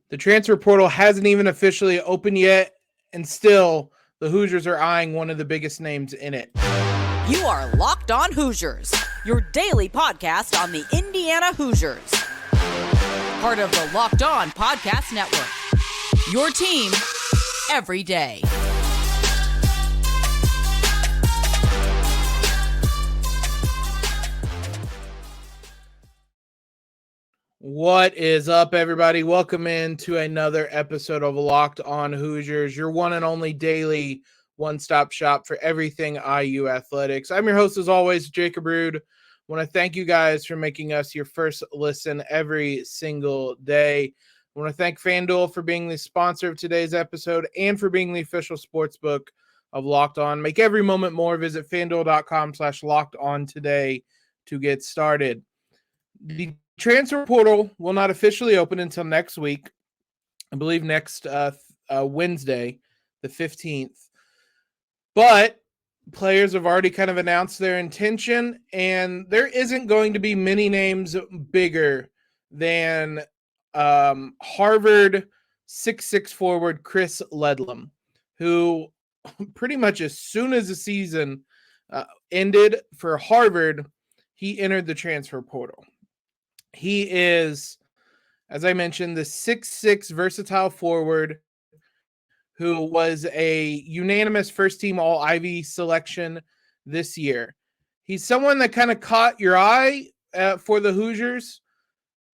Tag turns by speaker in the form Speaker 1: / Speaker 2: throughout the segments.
Speaker 1: The transfer portal hasn't even officially opened yet, and still the Hoosiers are eyeing one of the biggest names in it.
Speaker 2: You are Locked On Hoosiers, your daily podcast on the Indiana Hoosiers. Part of the Locked On Podcast Network, your team every day.
Speaker 1: What is up, everybody? Welcome into another episode of Locked On Hoosiers, your one and only daily one-stop shop for everything IU athletics. I'm your host, as always, Jacob Rude. I want to thank you guys for making us your first listen every single day. I want to thank FanDuel for being the sponsor of today's episode and for being the official sportsbook of Locked On. Make every moment more. Visit FanDuel.com/LockedOn today to get started. The transfer portal will not officially open until next week. I believe next Wednesday, the 15th. But players have already kind of announced their intention, and there isn't going to be many names bigger than Harvard 6'6" forward Chris Ledlum, who pretty much as soon as the season ended for Harvard, he entered the transfer portal. He is, as I mentioned, the 6'6" versatile forward who was a unanimous first-team All-Ivy selection this year. He's someone that kind of caught your eye for the Hoosiers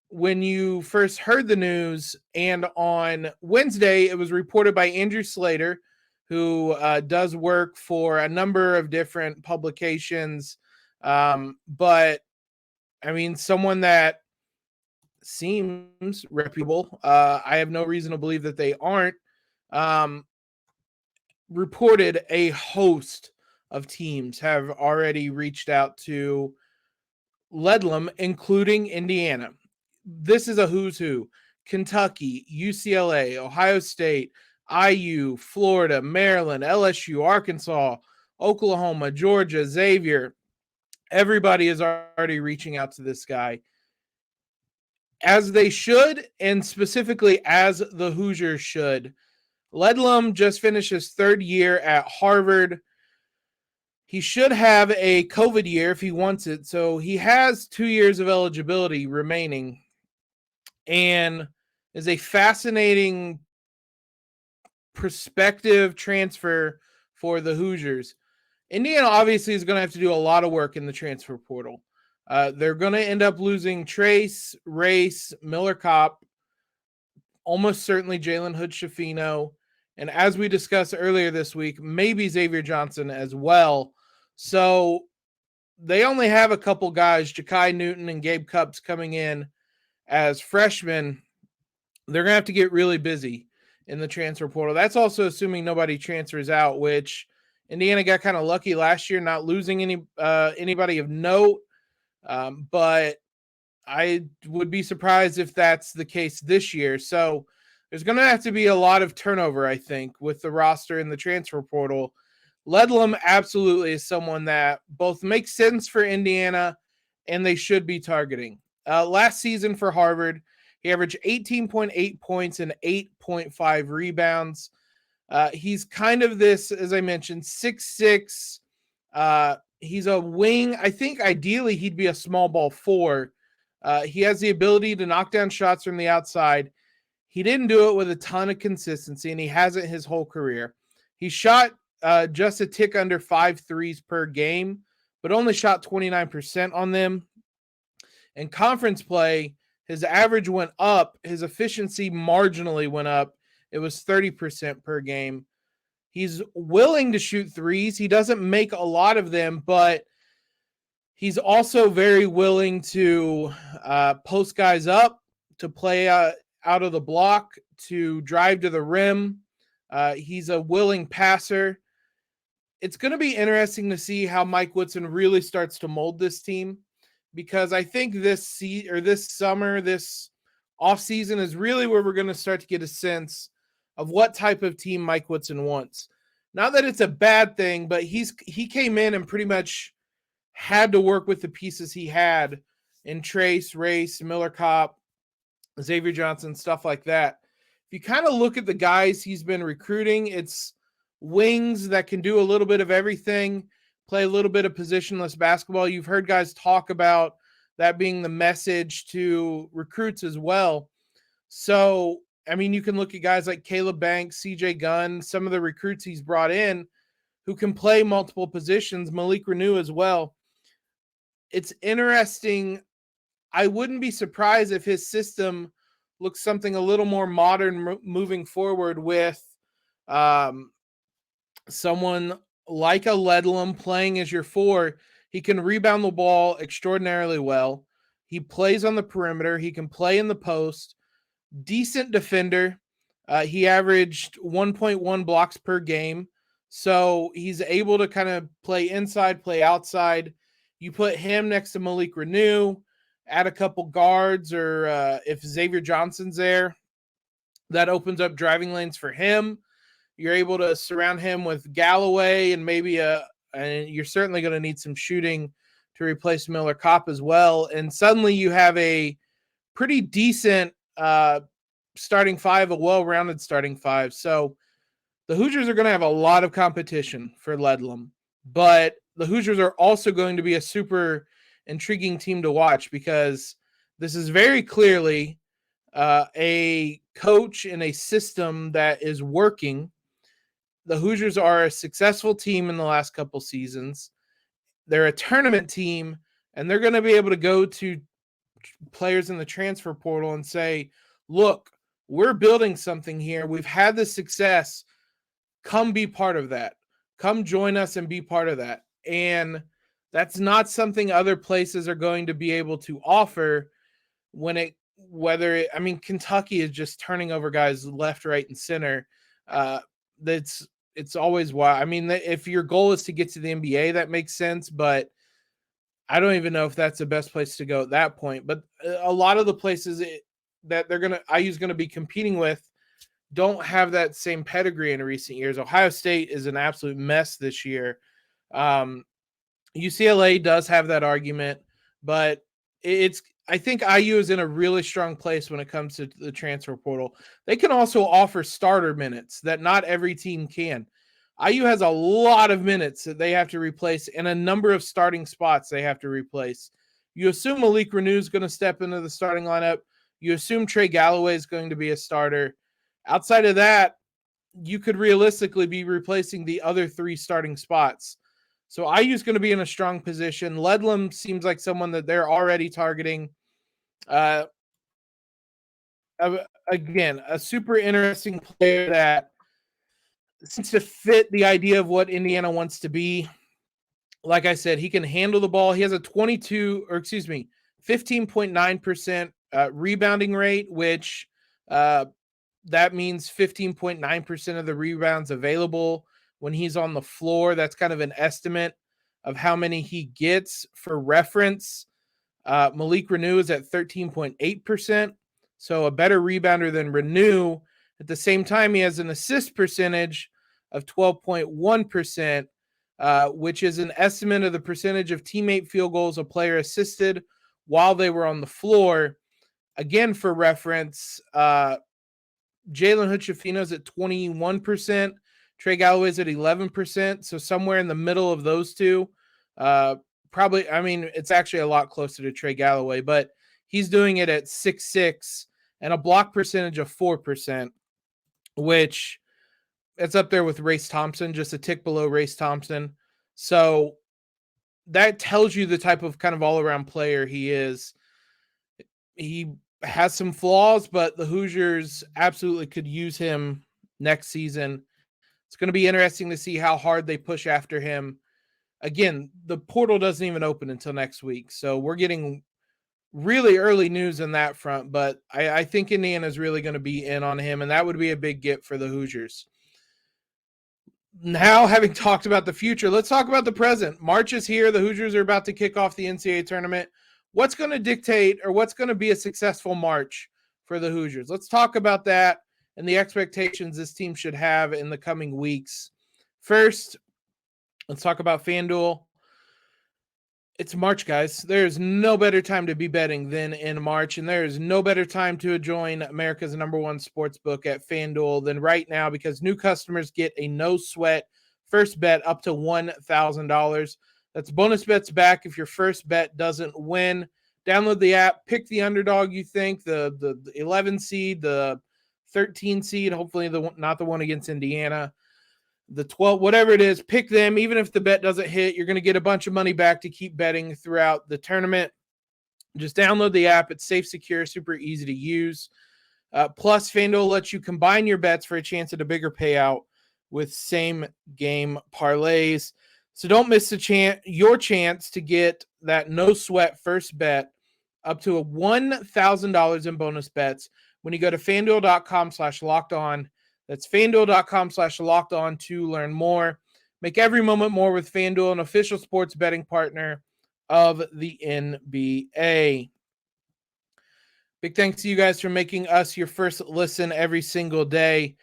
Speaker 1: when you first heard the news, and on Wednesday, it was reported by Andrew Slater, who does work for a number of different publications, but, I mean, someone that seems reputable. I have no reason to believe that they aren't. Reported a host of teams have already reached out to Ledlum, including Indiana. This is a who's who. Kentucky, UCLA, Ohio State, IU, Florida, Maryland, LSU, Arkansas, Oklahoma, Georgia, Xavier. Everybody is already reaching out to this guy, as they should, and specifically as the Hoosiers should. Ledlum just finished his third year at Harvard. He should have a COVID year if he wants it, so he has 2 years of eligibility remaining, and is a fascinating prospective transfer for the Hoosiers. Indiana obviously is going to have to do a lot of work in the transfer portal. They're going to end up losing Trace, Race, Miller Kopp, almost certainly Jalen Hood-Schifino, and as we discussed earlier this week, maybe Xavier Johnson as well. So they only have a couple guys, Ja'Kai Newton and Gabe Cupps, coming in as freshmen. They're going to have to get really busy in the transfer portal. That's also assuming nobody transfers out, which Indiana got kind of lucky last year, not losing anybody of note. But I would be surprised if that's the case this year. So there's going to have to be a lot of turnover, I think, with the roster in the transfer portal. Ledlum absolutely is someone that both makes sense for Indiana and they should be targeting. Last season for Harvard, he averaged 18.8 points and 8.5 rebounds. He's kind of this, as I mentioned, 6'6". He's a wing. I think ideally he'd be a small ball 4. He has the ability to knock down shots from the outside. He didn't do it with a ton of consistency, and he hasn't his whole career. He shot just a tick under 5 threes per game, but only shot 29% on them. In conference play, his average went up. His efficiency marginally went up. It was 30% per game. He's willing to shoot threes. He doesn't make a lot of them, but he's also very willing to post guys up, to play out of the block, to drive to the rim. He's a willing passer. It's going to be interesting to see how Mike Woodson really starts to mold this team, because I think this summer, this offseason is really where we're going to start to get a sense of what type of team Mike Woodson wants. Not that it's a bad thing, but he came in and pretty much had to work with the pieces he had in Trace, Race, Miller Kopp, Xavier Johnson, stuff like that. you kind of look at the guys he's been recruiting, it's wings that can do a little bit of everything, play a little bit of positionless basketball. You've heard guys talk about that being the message to recruits as well. So, I mean, you can look at guys like Caleb Banks, CJ Gunn, some of the recruits he's brought in who can play multiple positions, Malik Renew as well. It's interesting. I wouldn't be surprised if his system looks something a little more modern moving forward with someone like a Ledlum playing as your 4. He can rebound the ball extraordinarily well. He plays on the perimeter. He can play in the post. Decent defender. He averaged 1.1 blocks per game. So he's able to kind of play inside, play outside. You put him next to Malik Renew, add a couple guards, or if Xavier Johnson's there, that opens up driving lanes for him. You're able to surround him with Galloway and maybe and you're certainly going to need some shooting to replace Miller Kopp as well. And suddenly you have a pretty decent starting 5, a well-rounded starting 5. So the Hoosiers are going to have a lot of competition for Ledlum, but the Hoosiers are also going to be a super intriguing team to watch because this is very clearly a coach in a system that is working. The Hoosiers are a successful team in the last couple seasons. They're a tournament team, and they're going to be able to go to players in the transfer portal and say, look, we're building something here. We've had this success. Come be part of that. Come join us and be part of that. And that's not something other places are going to be able to offer Kentucky is just turning over guys left, right, and center. It's always wild. I mean, if your goal is to get to the NBA, that makes sense, but I don't even know if that's the best place to go at that point. But a lot of the places that IU's going to be competing with don't have that same pedigree in recent years. Ohio State is an absolute mess this year. UCLA does have that argument, but I think IU is in a really strong place when it comes to the transfer portal. They can also offer starter minutes that not every team can. IU has a lot of minutes that they have to replace and a number of starting spots they have to replace. You assume Malik Renew is going to step into the starting lineup. You assume Trey Galloway is going to be a starter. Outside of that, you could realistically be replacing the other 3 starting spots. So IU is going to be in a strong position. Ledlum seems like someone that they're already targeting. Again, a super interesting player that seems to fit the idea of what Indiana wants to be. Like I said, he can handle the ball. He has a 15.9% rebounding rate, which that means 15.9% of the rebounds available when he's on the floor. That's kind of an estimate of how many he gets. For reference, Malik Renew is at 13.8%, so a better rebounder than Renew. At the same time, he has an assist percentage of 12.1%, which is an estimate of the percentage of teammate field goals a player assisted while they were on the floor. Again, for reference, Jalen Hood-Schifino's at 21%. Trey Galloway's at 11%. So somewhere in the middle of those two. Probably, I mean, it's actually a lot closer to Trey Galloway, but he's doing it at 6.6 and a block percentage of 4%, which it's up there with Race Thompson, just a tick below Race Thompson. So that tells you the type of kind of all-around player he is. He has some flaws, but the Hoosiers absolutely could use him next season. It's going to be interesting to see how hard they push after him. Again, the portal doesn't even open until next week, so we're getting really early news on that front, but I think Indiana is really going to be in on him, and that would be a big get for the Hoosiers. Now, having talked about the future, let's talk about the present. March is here. The Hoosiers are about to kick off the NCAA tournament. What's going to dictate or what's going to be a successful March for the Hoosiers? Let's talk about that and the expectations this team should have in the coming weeks. First, let's talk about FanDuel. It's March, guys. There's no better time to be betting than in March, and there is no better time to join America's #1 sports book at FanDuel than right now, because new customers get a no-sweat first bet up to $1,000. That's bonus bets back if your first bet doesn't win. Download the app, pick the underdog you think, the 11 seed, the 13 seed, hopefully not the one against Indiana, the 12, whatever it is, pick them. Even if the bet doesn't hit, you're going to get a bunch of money back to keep betting throughout the tournament. Just download the app. It's safe, secure, super easy to use. Plus, FanDuel lets you combine your bets for a chance at a bigger payout with same game parlays. So don't miss your chance to get that no sweat first bet up to $1,000 in bonus bets when you go to FanDuel.com/lockedon. That's FanDuel.com/lockedon to learn more. Make every moment more with FanDuel, an official sports betting partner of the NBA. Big thanks to you guys for making us your first listen every single day.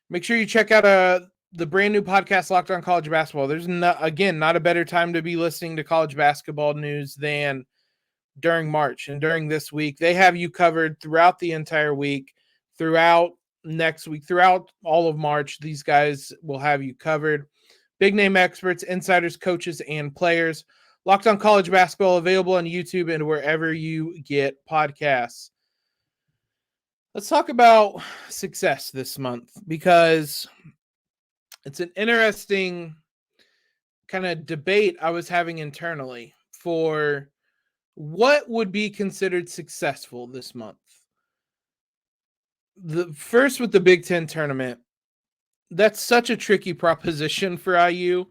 Speaker 1: Make sure you check out the brand new podcast, Locked On College Basketball. There's not a better time to be listening to college basketball news than during March and during this week. They have you covered throughout the entire week, throughout next week, throughout all of March. These guys will have you covered. Big name experts, insiders, coaches, and players. Locked On College Basketball, available on YouTube and wherever you get podcasts. Let's talk about success this month, because it's an interesting kind of debate I was having internally for what would be considered successful this month. The first, with the Big Ten tournament, that's such a tricky proposition for IU,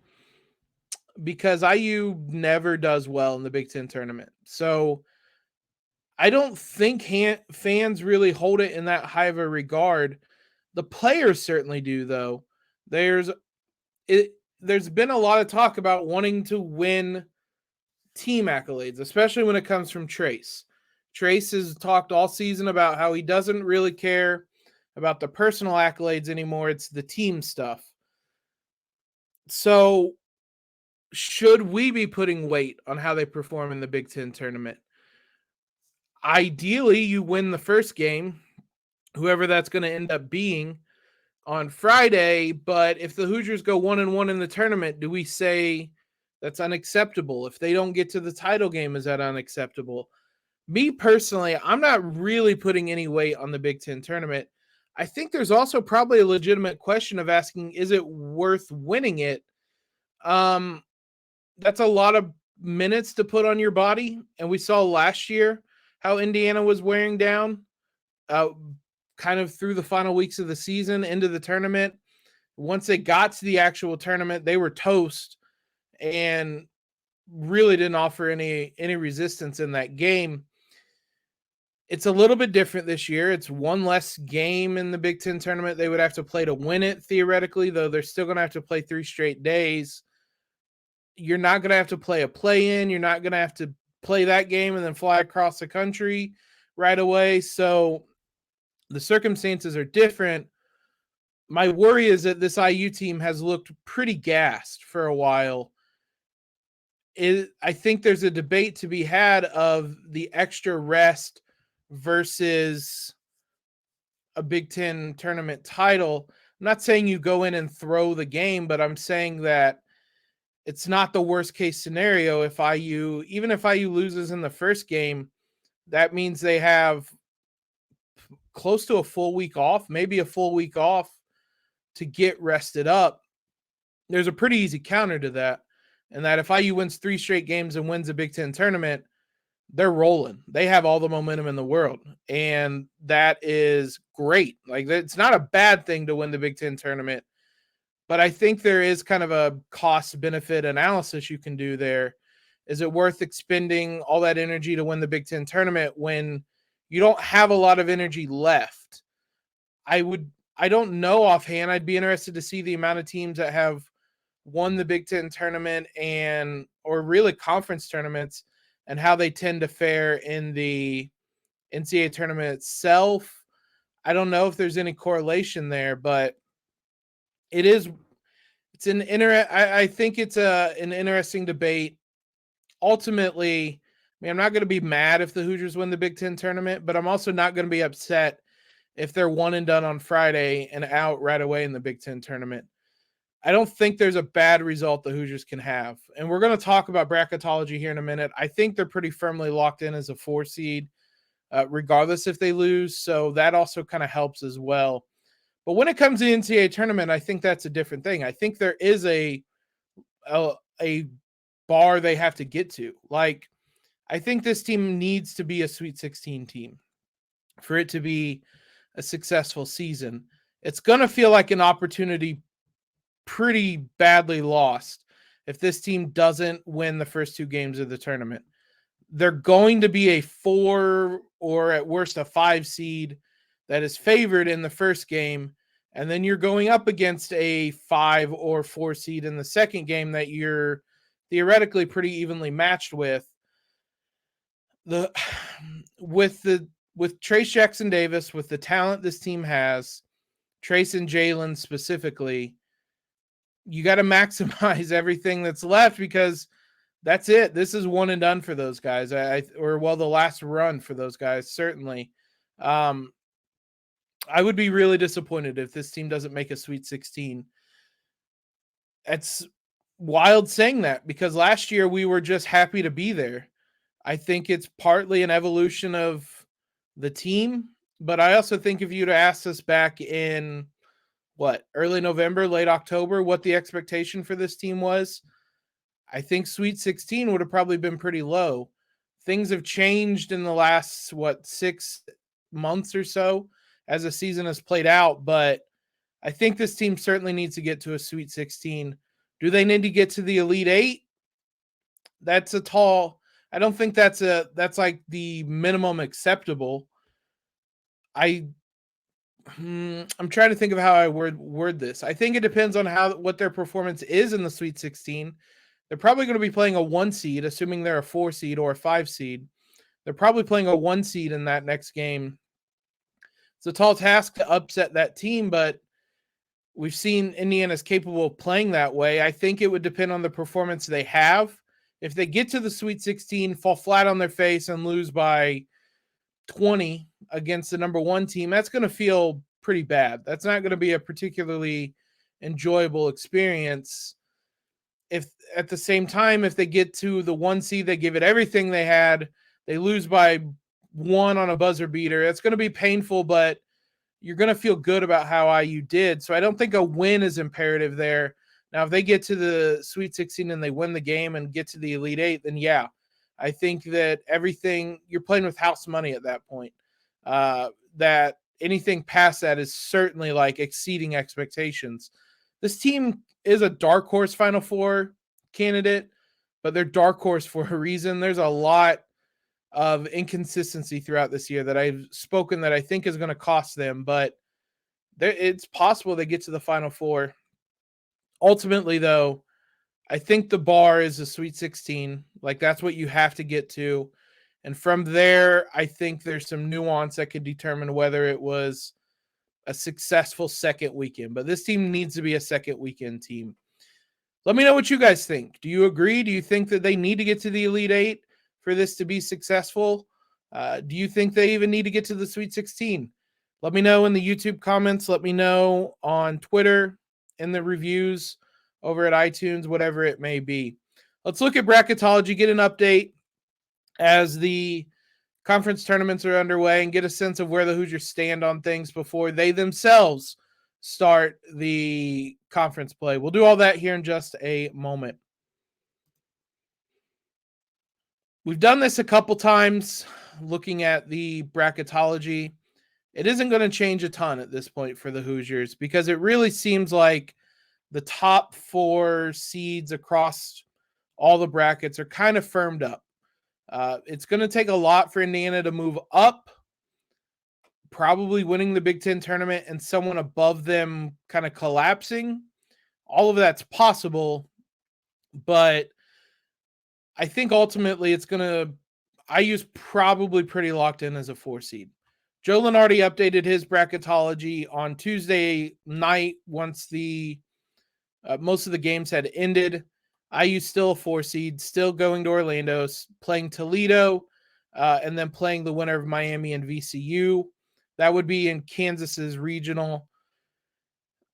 Speaker 1: because IU never does well in the Big Ten tournament. So I don't think fans really hold it in that high of a regard. The players certainly do, though. There's been a lot of talk about wanting to win team accolades, especially when it comes from Trace. Trace has talked all season about how he doesn't really care about the personal accolades anymore. It's the team stuff. So should we be putting weight on how they perform in the Big Ten tournament? Ideally, you win the first game, whoever that's going to end up being, on Friday. But if the Hoosiers go 1-1 in the tournament, do we say that's unacceptable? If they don't get to the title game, is that unacceptable? Me personally, I'm not really putting any weight on the Big Ten tournament. I think there's also probably a legitimate question of asking, is it worth winning it? That's a lot of minutes to put on your body. And we saw last year how Indiana was wearing down kind of through the final weeks of the season into the tournament. Once they got to the actual tournament, they were toast and really didn't offer any resistance in that game. It's a little bit different this year. It's one less game in the Big Ten tournament they would have to play to win it, theoretically, though they're still going to have to play 3 straight days. You're not going to have to play a play-in. You're not going to have to play that game and then fly across the country right away. So the circumstances are different. My worry is that this IU team has looked pretty gassed for a while. I think there's a debate to be had of the extra rest versus a Big Ten tournament title. I'm not saying you go in and throw the game, but I'm saying that it's not the worst case scenario if even if IU loses in the first game, that means they have close to a full week off, maybe a full week off to get rested up. There's a pretty easy counter to that. And that if IU wins 3 straight games and wins a Big Ten tournament, they're rolling. They have all the momentum in the world. And that is great. Like, it's not a bad thing to win the Big Ten tournament. But I think there is kind of a cost-benefit analysis you can do there. Is it worth expending all that energy to win the Big Ten tournament when you don't have a lot of energy left? I don't know offhand. I'd be interested to see the amount of teams that have won the Big Ten tournament or really conference tournaments, and how they tend to fare in the NCAA tournament itself. I don't know if there's any correlation there, but I think it's an interesting debate. ultimately, I mean, I'm not going to be mad if the Hoosiers win the Big Ten tournament, but I'm also not going to be upset if they're one and done on Friday and out right away in the Big Ten tournament. I don't think there's a bad result the Hoosiers can have. And we're going to talk about bracketology here in a minute. I think they're pretty firmly locked in as a 4 seed, regardless if they lose. So that also kind of helps as well. But when it comes to the NCAA tournament, I think that's a different thing. I think there is a bar they have to get to. Like, I think this team needs to be a Sweet 16 team for it to be a successful season. It's going to feel like an opportunity pretty badly lost if this team doesn't win the first 2 games of the tournament. They're going to be a 4 or at worst a 5 seed that is favored in the first game. And then you're going up against a 5 or 4 seed in the second game that you're theoretically pretty evenly matched with. With Trace Jackson Davis, with the talent this team has, Trace and Jalen specifically, you got to maximize everything that's left because that's it. This is one and done for those guys. The last run for those guys, certainly. I would be really disappointed if this team doesn't make a Sweet 16. It's wild saying that because last year we were just happy to be there. I think it's partly an evolution of the team, but I also think if you'd asked us back in early November, late October, what the expectation for this team was, I think Sweet 16 would have probably been pretty low. Things have changed in the last, 6 months or so as the season has played out, but I think this team certainly needs to get to a Sweet 16. Do they need to get to the Elite 8? That's I don't think that's like the minimum acceptable. I'm trying to think of how I word this. I think it depends on what their performance is in the Sweet 16. They're probably going to be playing a 1 seed, assuming they're a 4 seed or a 5 seed. They're probably playing a 1 seed in that next game. It's a tall task to upset that team, but we've seen Indiana's capable of playing that way. I think it would depend on the performance they have. If they get to the Sweet 16, fall flat on their face, and lose by 20 against the number 1 team, that's going to feel pretty bad. That's not going to be a particularly enjoyable experience. If at the same time, if they get to the 1 seed, they give it everything they had, they lose by 1 on a buzzer beater, it's going to be painful, but you're going to feel good about how IU did. So I don't think a win is imperative there. Now, if they get to the Sweet 16 and they win the game and get to the Elite 8, then yeah, I think that you're playing with house money at that point. That anything past that is certainly like exceeding expectations. This team is a dark horse Final Four candidate, but they're dark horse for a reason. There's a lot of inconsistency throughout this year that I've spoken that I think is going to cost them, but it's possible they get to the Final Four. Ultimately, though, I think the bar is a Sweet 16. Like, that's what you have to get to. And from there, I think there's some nuance that could determine whether it was a successful second weekend. But this team needs to be a second weekend team. Let me know what you guys think. Do you agree? Do you think that they need to get to the Elite 8 for this to be successful? Do you think they even need to get to the Sweet 16? Let me know in the YouTube comments. Let me know on Twitter, in the reviews over at iTunes, whatever it may be. Let's look at bracketology, get an update as the conference tournaments are underway and get a sense of where the Hoosiers stand on things before they themselves start the conference play. We'll do all that here in just a moment. We've done this a couple times looking at the bracketology. It isn't going to change a ton at this point for the Hoosiers because it really seems like the top 4 seeds across all the brackets are kind of firmed up. It's going to take a lot for Indiana to move up, probably winning the Big Ten tournament and someone above them kind of collapsing. All of that's possible, but I think ultimately IU's probably pretty locked in as a 4 seed. Joe Lenardi updated his bracketology on Tuesday night once the most of the games had ended. IU's still a 4 seed, still going to Orlando, playing Toledo, and then playing the winner of Miami and VCU. That would be in Kansas's regional.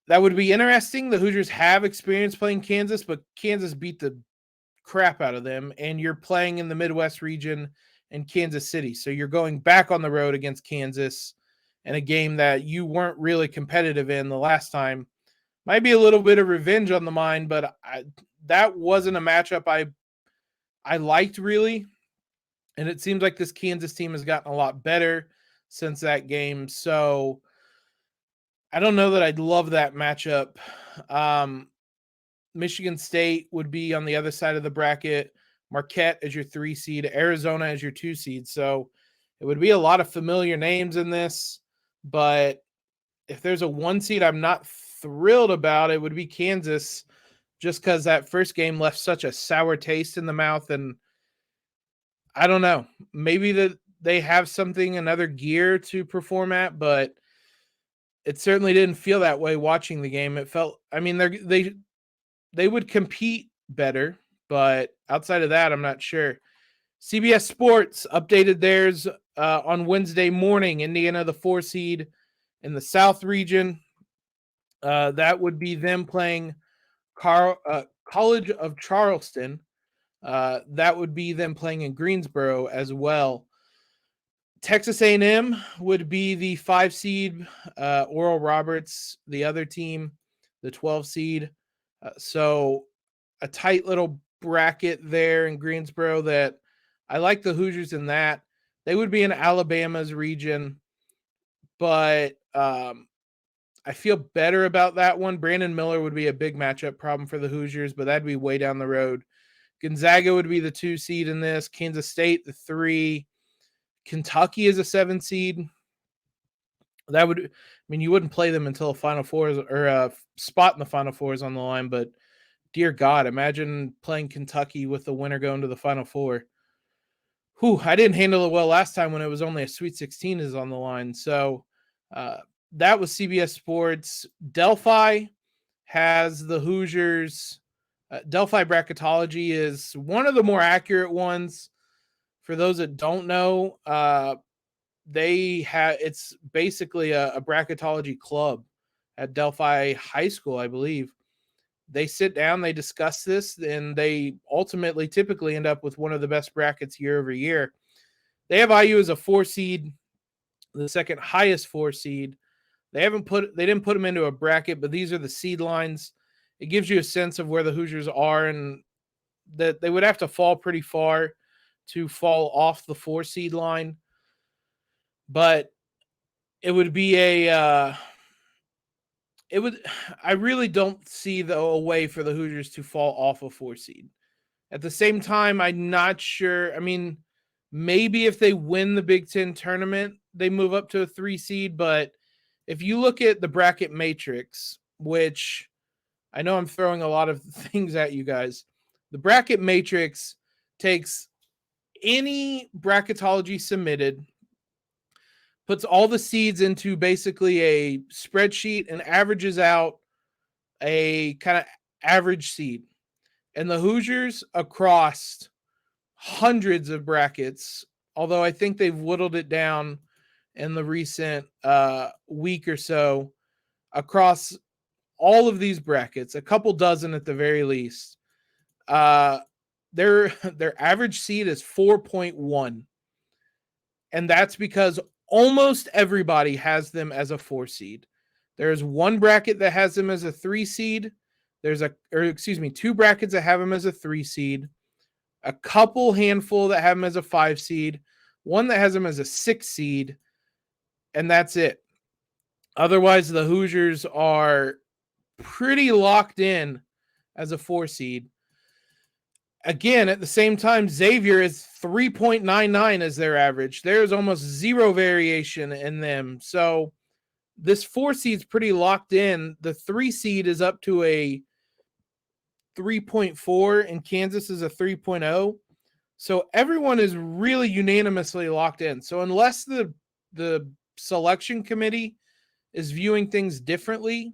Speaker 1: That would be interesting. The Hoosiers have experience playing Kansas, but Kansas beat the crap out of them, and you're playing in the Midwest region in Kansas City. So you're going back on the road against Kansas in a game that you weren't really competitive in the last time. Might be a little bit of revenge on the mind, but that wasn't a matchup I liked really. And it seems like this Kansas team has gotten a lot better since that game. So I don't know that I'd love that matchup. Michigan State would be on the other side of the bracket. Marquette as your 3 seed, Arizona as your 2 seed. So it would be a lot of familiar names in this, but if there's a 1 seed I'm not thrilled about, it would be Kansas, just because that first game left such a sour taste in the mouth. And I don't know, maybe that they have something, another gear to perform at, but it certainly didn't feel that way watching the game. It felt, I mean, they would compete better, but outside of that, I'm not sure. CBS Sports updated theirs on Wednesday morning. Indiana, the 4 seed in the South region. That would be them playing College of Charleston. That would be them playing in Greensboro as well. Texas A&M would be the 5 seed. Oral Roberts, the other team, the 12 seed. So a tight little bracket there in Greensboro that I like the Hoosiers in that. They would be in Alabama's region, but I feel better about that one. Brandon Miller would be a big matchup problem for the Hoosiers, but that'd be way down the road. Gonzaga would be the 2 seed in this. Kansas State, the 3. Kentucky is a 7 seed. That would, I mean, you wouldn't play them until a Final Four or a spot in the Final Four is on the line, but dear God, imagine playing Kentucky with the winner going to the Final Four. Whew, I didn't handle it well last time when it was only a Sweet 16 is on the line. So that was CBS Sports. Delphi has the Hoosiers. Delphi bracketology is one of the more accurate ones. For those that don't know, it's basically a bracketology club at Delphi High School, I believe. They sit down, they discuss this, and they ultimately typically end up with one of the best brackets year over year. They have IU as a 4 seed, the second highest 4 seed. They didn't put them into a bracket, but these are the seed lines. It gives you a sense of where the Hoosiers are, and that they would have to fall pretty far to fall off the 4 seed line. But it would be I really don't see a way for the Hoosiers to fall off a 4 seed. At the same time, I'm not sure. I mean, maybe if they win the Big Ten tournament, they move up to a 3 seed. But if you look at the bracket matrix, which I know I'm throwing a lot of things at you guys, the bracket matrix takes any bracketology submitted, puts all the seeds into basically a spreadsheet and averages out a kind of average seed. And the Hoosiers across hundreds of brackets, although I think they've whittled it down in the recent week or so, across all of these brackets, a couple dozen at the very least, their average seed is 4.1. And that's because almost everybody has them as a 4 seed. There's one bracket that has them as a 3 seed. Two brackets that have them as a 3 seed. A couple handful that have them as a 5 seed. One that has them as a 6 seed. And that's it. Otherwise, the Hoosiers are pretty locked in as a 4 seed. Again, at the same time, Xavier is 3.99 as their average. There's almost zero variation in them. So this 4 seed's pretty locked in. The 3 seed is up to a 3.4 and Kansas is a 3.0. So everyone is really unanimously locked in. So unless the selection committee is viewing things differently,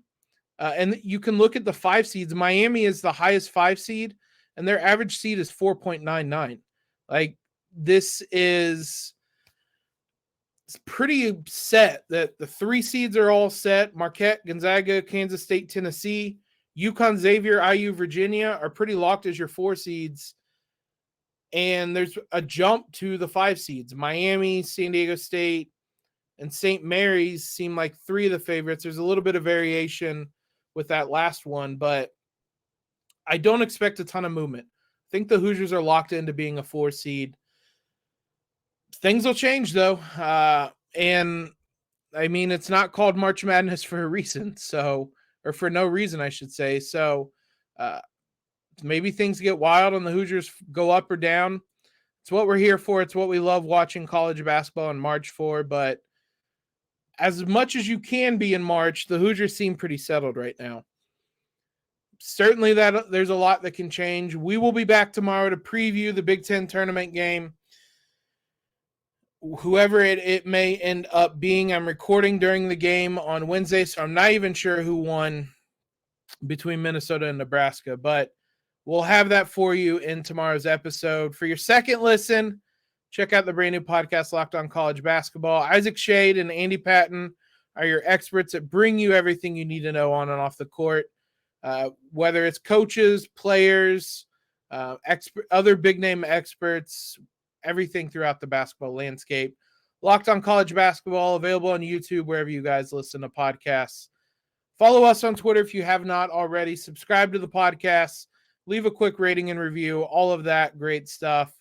Speaker 1: and you can look at the 5 seeds. Miami is the highest 5 seed, and their average seed is 4.99. Like, this is it's pretty set that the 3 seeds are all set. Marquette, Gonzaga, Kansas State, Tennessee, UConn, Xavier, IU, Virginia are pretty locked as your 4 seeds. And there's a jump to the 5 seeds. Miami, San Diego State, and St. Mary's seem like 3 of the favorites. There's a little bit of variation with that last one, but I don't expect a ton of movement. I think the Hoosiers are locked into being a 4 seed. Things will change, though. And, I mean, it's not called March Madness for a reason, or for no reason, I should say. So, maybe things get wild and the Hoosiers go up or down. It's what we're here for. It's what we love watching college basketball in March for. But as much as you can be in March, the Hoosiers seem pretty settled right now. Certainly that there's a lot that can change. We will be back tomorrow to preview the Big Ten tournament game. Whoever it may end up being, I'm recording during the game on Wednesday, so I'm not even sure who won between Minnesota and Nebraska, but we'll have that for you in tomorrow's episode. For your second listen, check out the brand new podcast, Locked On College Basketball. Isaac Shade and Andy Patton are your experts that bring you everything you need to know on and off the court, whether it's coaches, players, other big-name experts, everything throughout the basketball landscape. Locked On College Basketball, available on YouTube, wherever you guys listen to podcasts. Follow us on Twitter if you have not already. Subscribe to the podcast. Leave a quick rating and review. All of that great stuff.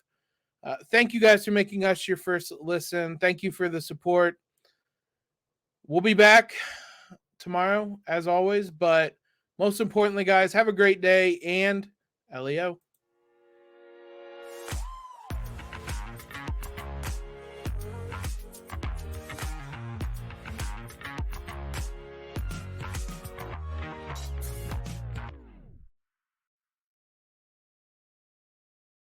Speaker 1: Thank you guys for making us your first listen. Thank you for the support. We'll be back tomorrow, as always. But most importantly, guys, have a great day, and LEO.